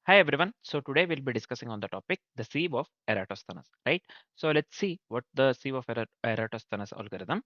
Hi everyone. So today we'll be discussing on the topic the sieve of Eratosthenes, right? So let's see what the sieve of Eratosthenes algorithm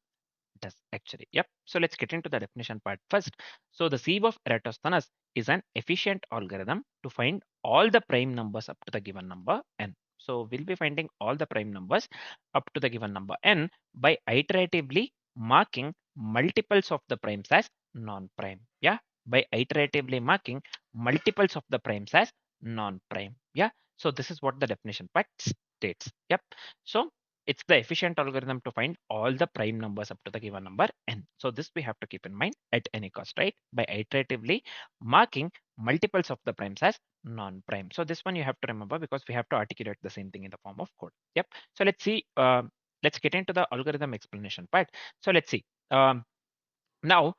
does actually. Yep. So let's get into the definition part first. So the sieve of Eratosthenes is an efficient algorithm to find all the prime numbers up to the given number n. So we'll be finding all the prime numbers up to the given number n by iteratively marking multiples of the primes as non-prime. Yeah. By iteratively marking multiples of the primes as non-prime. Yeah. So this is what the definition part states. Yep. So it's the efficient algorithm to find all the prime numbers up to the given number n. So this we have to keep in mind at any cost, right? By iteratively marking multiples of the primes as non-prime. So this one you have to remember because we have to articulate the same thing in the form of code. Yep. So let's see. Let's get into the algorithm explanation part. So let's see. Now,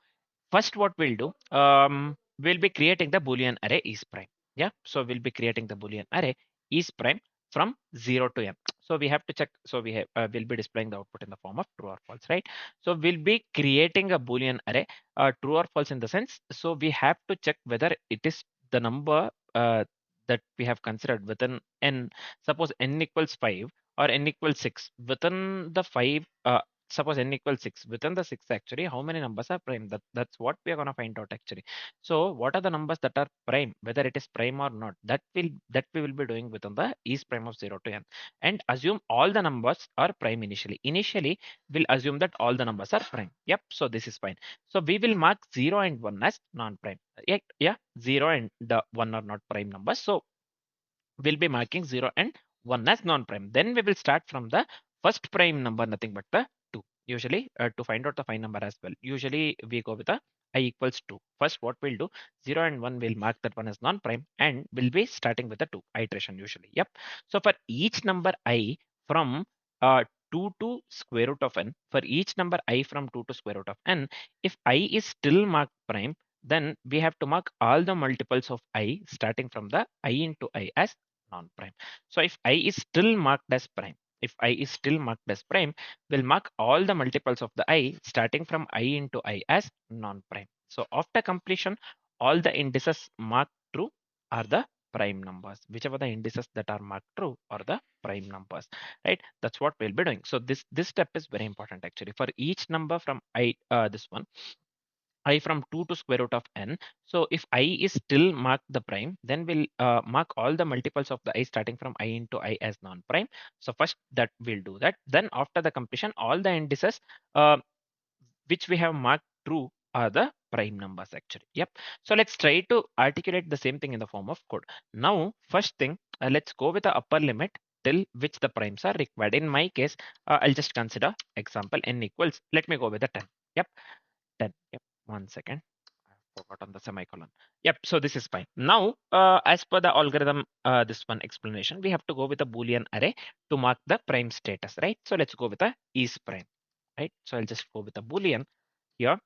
first what we'll do, we'll be creating the Boolean array is prime. Yeah, so we'll be creating the Boolean array is prime from 0 to n. So we have to check. So we'll be displaying the output in the form of true or false, right? So we'll be creating a Boolean array, true or false in the sense. So we have to check whether it is the number that we have considered within n. Suppose n equals 5 or n equals 6 within the 5. Suppose n equals 6 within the 6 actually how many numbers are prime, that's what we are going to find out actually. So what are the numbers that are prime, whether it is prime or not, that we will be doing within the is prime of 0 to n, and assume all the numbers are prime initially we'll assume that all the numbers are prime. Yep. So this is fine. So we will mark 0 and 1 as non-prime. Yeah, 0 and the 1 are not prime numbers, so we'll be marking 0 and 1 as non-prime. Then we will start from the first prime number, nothing but the 2. Usually to find out the fine number as well. Usually we go with the I equals 2. First what we'll do, 0 and 1 will mark that one as non-prime and we'll be starting with the 2 iteration usually. Yep. So for each number I from 2 to square root of n, for each number I from 2 to square root of n, if I is still marked prime, then we have to mark all the multiples of I starting from the I into I as non-prime. So if I is still marked as prime, if I is still marked as prime, we'll mark all the multiples of the I starting from I into I as non-prime. So after completion, all the indices marked true are the prime numbers. Whichever the indices that are marked true are the prime numbers, right? That's what we'll be doing. So this step is very important actually. For each number from I, this one, I from 2 to square root of n. So if I is still marked the prime, then we'll mark all the multiples of the I starting from I into I as non-prime. So first that we'll do that. Then after the completion, all the indices uh, which we have marked true are the prime numbers actually. Yep. So let's try to articulate the same thing in the form of code. Now, first thing, let's go with the upper limit till which the primes are required. In my case, I'll just consider example n equals, let me go with the 10. Yep. 10. Yep. 1 second. I forgot on the semicolon. Yep. So this is fine. Now, as per the algorithm, this one explanation, we have to go with a Boolean array to mark the prime status, right? So let's go with a is prime, right? So I'll just go with a Boolean here,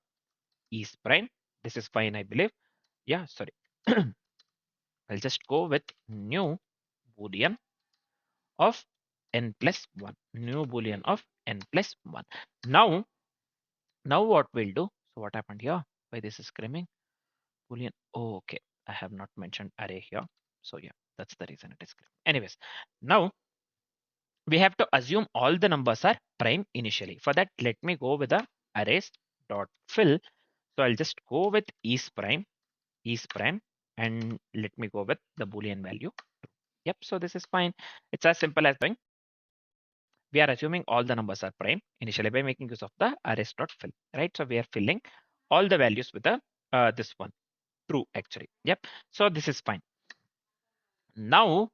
is prime. This is fine, I believe. Yeah, sorry. I'll just go with new Boolean of n plus 1. New Boolean of n plus 1. Now, what we'll do. So what happened here? Why this is screaming? Boolean. Oh, okay. I have not mentioned array here. So yeah, that's the reason it is screaming. Anyways, now we have to assume all the numbers are prime initially. For that, let me go with the arrays dot fill. So I'll just go with is prime, and let me go with the Boolean value. Yep. So this is fine. It's as simple as doing. We are assuming all the numbers are prime initially by making use of the arrays dot fill, right? So we are filling all the values with the this one true actually. Yep. So this is fine. Now,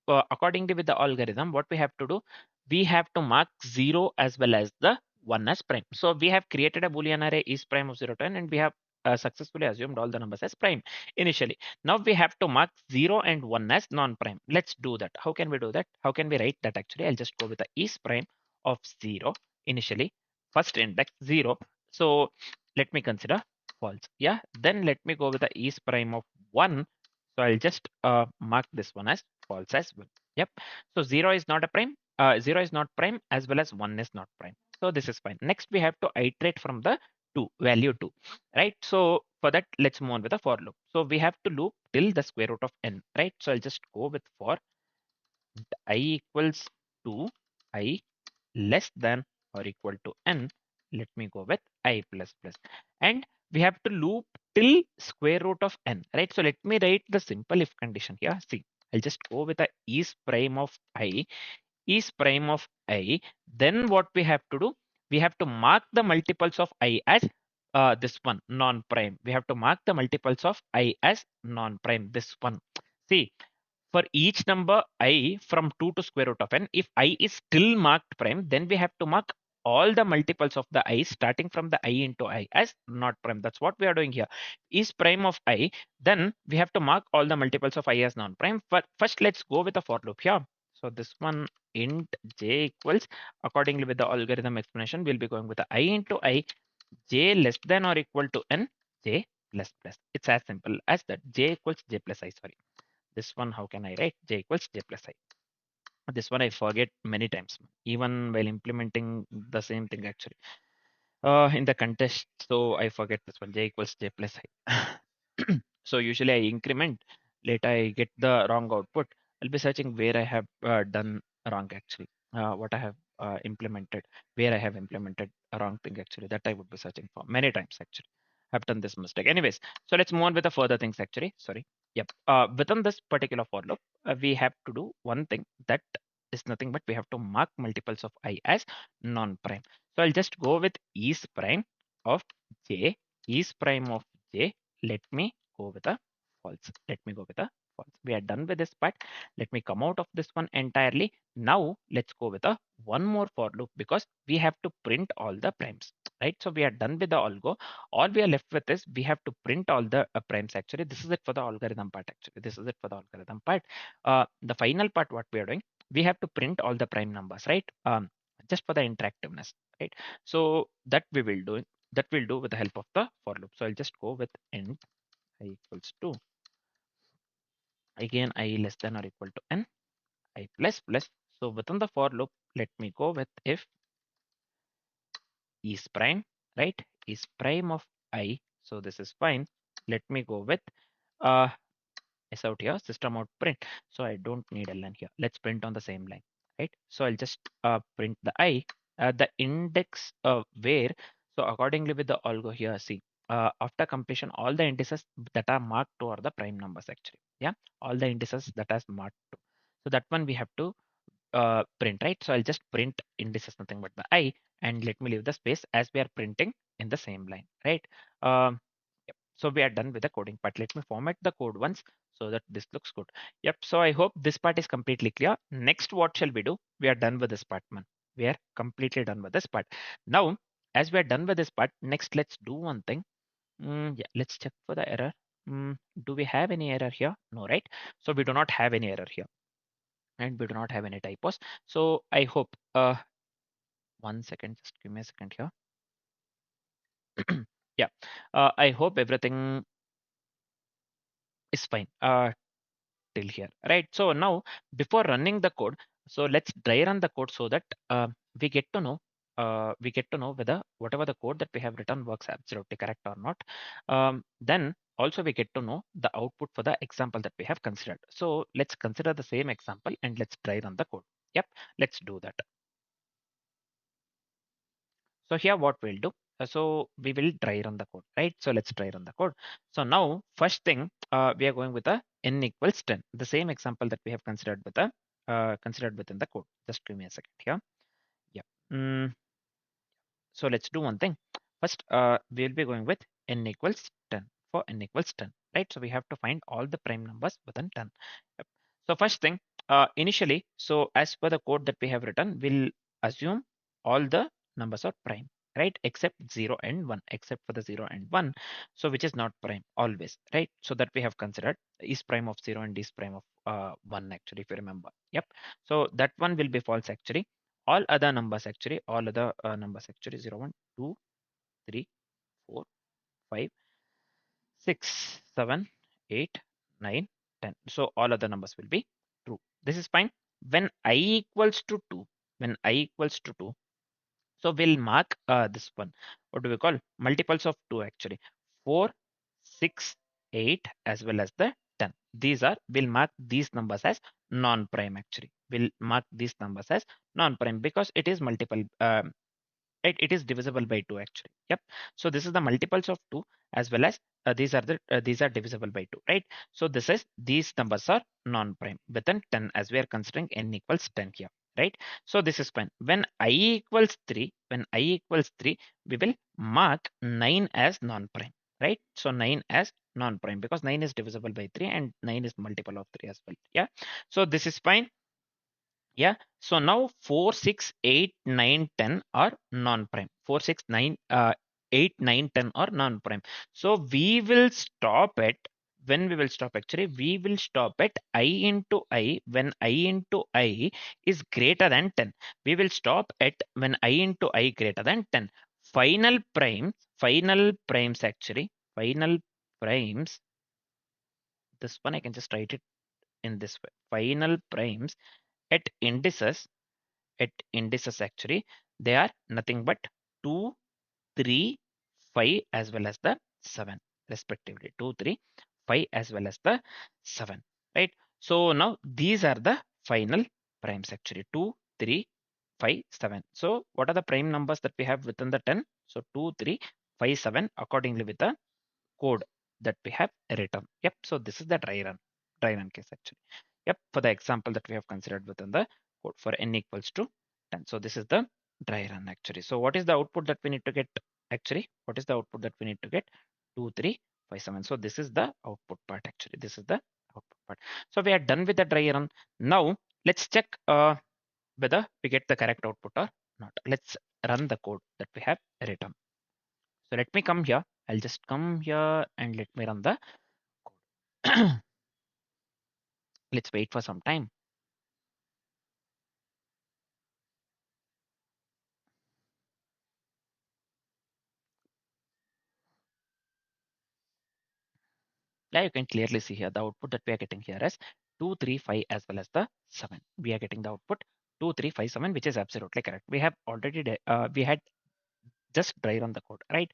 accordingly with the algorithm, what we have to do, we have to mark 0 as well as the 1 as prime. So we have created a Boolean array is prime of 0 to n, and we have successfully assumed all the numbers as prime initially. Now we have to mark 0 and 1 as non-prime. Let's do that. How can we do that? How can we write that actually? I'll just go with the is prime of 0 initially, first index 0. So let me consider false. Yeah, then let me go with the is prime of 1. So I'll just mark this one as false as well. Yep. So 0 is not a prime. 0 is not prime as well as 1 is not prime. So this is fine. Next, we have to iterate from the 2, value 2, right? So for that, let's move on with a for loop. So we have to loop till the square root of n, right? So I'll just go with for I equals to I less than or equal to n. Let me go with I plus plus. And we have to loop till square root of n, right? So let me write the simple if condition here. See, I'll just go with a is prime of I, is prime of I. Then what we have to do, we have to mark the multiples of I as this one non-prime. We have to mark the multiples of I as non-prime, this one. See, for each number I from 2 to square root of n, if I is still marked prime, then we have to mark all the multiples of the I starting from the I into I as not prime. That's what we are doing here. Is prime of I, then we have to mark all the multiples of I as non-prime. But first, let's go with the for loop here. So this one int j equals, accordingly with the algorithm explanation, we'll be going with the I into I, j less than or equal to n, j plus plus. It's as simple as that. J equals j plus I, sorry. This one, how can I write? J equals j plus I. This one I forget many times, even while implementing the same thing actually. In the contest, so I forget this one, j equals j plus I. So usually I increment, later I get the wrong output. I'll be searching where I have done wrong actually, what I have implemented, where I have implemented a wrong thing actually, that I would be searching for many times actually. I've done this mistake. Anyways, so let's move on with the further things actually. Sorry. Yep. Within this particular for loop, we have to do one thing that is nothing but we have to mark multiples of I as non-prime. So I'll just go with is prime of j, is prime of j. Let me go with a false. Let me go with a false. We are done with this part. Let me come out of this one entirely. Now let's go with a one more for loop because we have to print all the primes, right? So we are done with the algo. All we are left with is we have to print all the primes actually. This is it for the algorithm part actually. This is it for the algorithm part. The final part, what we are doing, we have to print all the prime numbers, right? Just for the interactiveness, right? So that we will do, that we'll do with the help of the for loop. So I'll just go with int I equals to, again I less than or equal to n, I plus plus. So within the for loop, let me go with if is prime, right? Is prime of I. So this is fine. Let me go with uh S out here, system out print. So I don't need ln here. Let's print on the same line, right? So I'll just print the I, the index where. So accordingly with the algo here, see, after completion, all the indices that are marked to are the prime numbers actually. Yeah, all the indices that are marked to. So that one we have to print, right? So I'll just print indices nothing but the I, and let me leave the space as we are printing in the same line, right? Yep. So we are done with the coding part. Let me format the code once so that this looks good. Yep. So I hope this part is completely clear. Next, what shall we do? We are done with this part, man. We are completely done with this part. Now, as we are done with this part, next let's do one thing. Yeah, let's check for the error. Do we have any error here? No, right? So we do not have any error here and we do not have any typos. So I hope, 1 second, just give me a second here. Yeah, I hope everything is fine till here, right? So now before running the code, so let's dry run the code so that we get to know whether whatever the code that we have written works absolutely correct or not. Then also we get to know the output for the example that we have considered. So let's consider the same example and let's dry run the code. Yep, let's do that. So here what we'll do, so we will dry run the code, right? So let's dry run the code. So now first thing, we are going with a n equals 10, the same example that we have considered with the considered within the code. Just give me a second here. Yeah. So let's do one thing. First, we'll be going with n equals 10 for n equals 10, right? So we have to find all the prime numbers within 10. Yep. So first thing, initially, so as per the code that we have written, we'll assume all the numbers are prime, right? Except 0 and 1, except for the 0 and 1. So which is not prime always, right? So that we have considered is prime of 0 and is prime of 1 actually, if you remember. Yep. So that one will be false actually. All other numbers actually, all other numbers actually 0, 1, 2, 3, 4, 5, 6, 7, 8, 9, 10. So all other numbers will be true. This is fine. When I equals to 2, when I equals to 2, So we'll mark this one. What do we call? Multiples of 2 actually. 4, 6, 8 as well as the 10. These are, we'll mark these numbers as non-prime actually. We'll mark these numbers as non-prime because it is multiple. It is divisible by 2 actually. Yep. So this is the multiples of 2 as well as these are divisible by 2, right? So this is, these numbers are non-prime within 10 as we are considering n equals 10 here, right? So this is fine. When I equals 3, we will mark 9 as non-prime, right? So 9 as non-prime because 9 is divisible by 3 and 9 is multiple of 3 as well. Yeah. So this is fine. Yeah. So now 4, 6, 8, 9, 10 are non-prime. 4, 6, 9, 8, 9, 10 are non-prime. So we will stop at, when we will stop actually, we will stop at I into I when I into I is greater than 10. We will stop at when I into I greater than 10. Final primes actually, final primes, this one I can just write it in this way. Final primes at indices actually, they are nothing but 2, 3, 5 as well as the 7 respectively. 2, 3, 5 as well as the 7, right? So now these are the final primes actually, 2, 3, 5, 7. So what are the prime numbers that we have within the 10? So 2, 3, 5, 7 accordingly with the code that we have written. Yep. So this is the dry run case actually. Yep. For the example that we have considered within the code for n equals to 10. So this is the dry run actually. So what is the output that we need to get actually? What is the output that we need to get? 2, 3, 5, 7. So this is the output part actually. This is the output part. So we are done with the dry run. Now let's check whether we get the correct output or not. Let's run the code that we have written. So let me come here. I'll just come here and let me run the code. Let's wait for some time. Yeah, you can clearly see here the output that we are getting here is 2, 3, 5 as well as the 7. We are getting the output 2, 3, 5, 7, which is absolutely correct. We have already we had just dry run the code, right?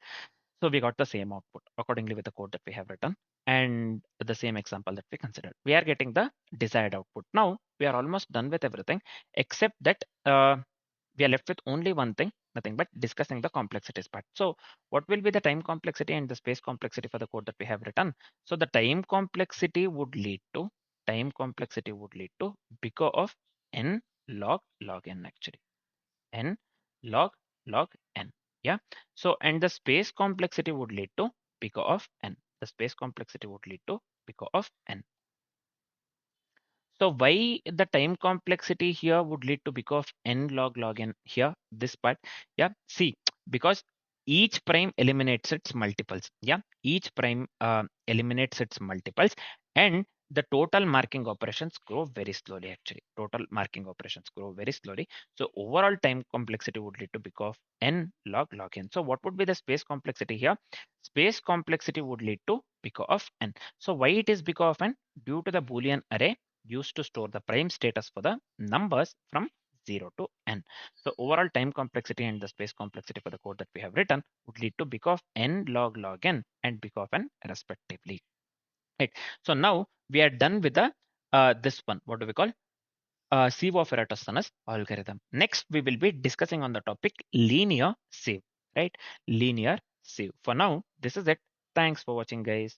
So we got the same output accordingly with the code that we have written and the same example that we considered. We are getting the desired output. Now we are almost done with everything except that we are left with only one thing, nothing but discussing the complexities part. So what will be the time complexity and the space complexity for the code that we have written? So the time complexity would lead to, because of n log n actually. N log n. Yeah. So and the space complexity would lead to pico of n. The space complexity would lead to pico of n. So why the time complexity here would lead to pico of n log n here, this part? Yeah. See, because each prime eliminates its multiples. Yeah. Each prime eliminates its multiples and the total marking operations grow very slowly actually. Total marking operations grow very slowly. So overall time complexity would lead to pico of n log n. So what would be the space complexity here? Space complexity would lead to pico of n. So why it is pico of n? Due to the Boolean array used to store the prime status for the numbers from 0 to n. So overall time complexity and the space complexity for the code that we have written would lead to big of n log n and big of n respectively. Right. So now we are done with the this one. What do we call? Sieve of Eratosthenes algorithm. Next, we will be discussing on the topic linear sieve. Right. Linear sieve. For now, this is it. Thanks for watching, guys.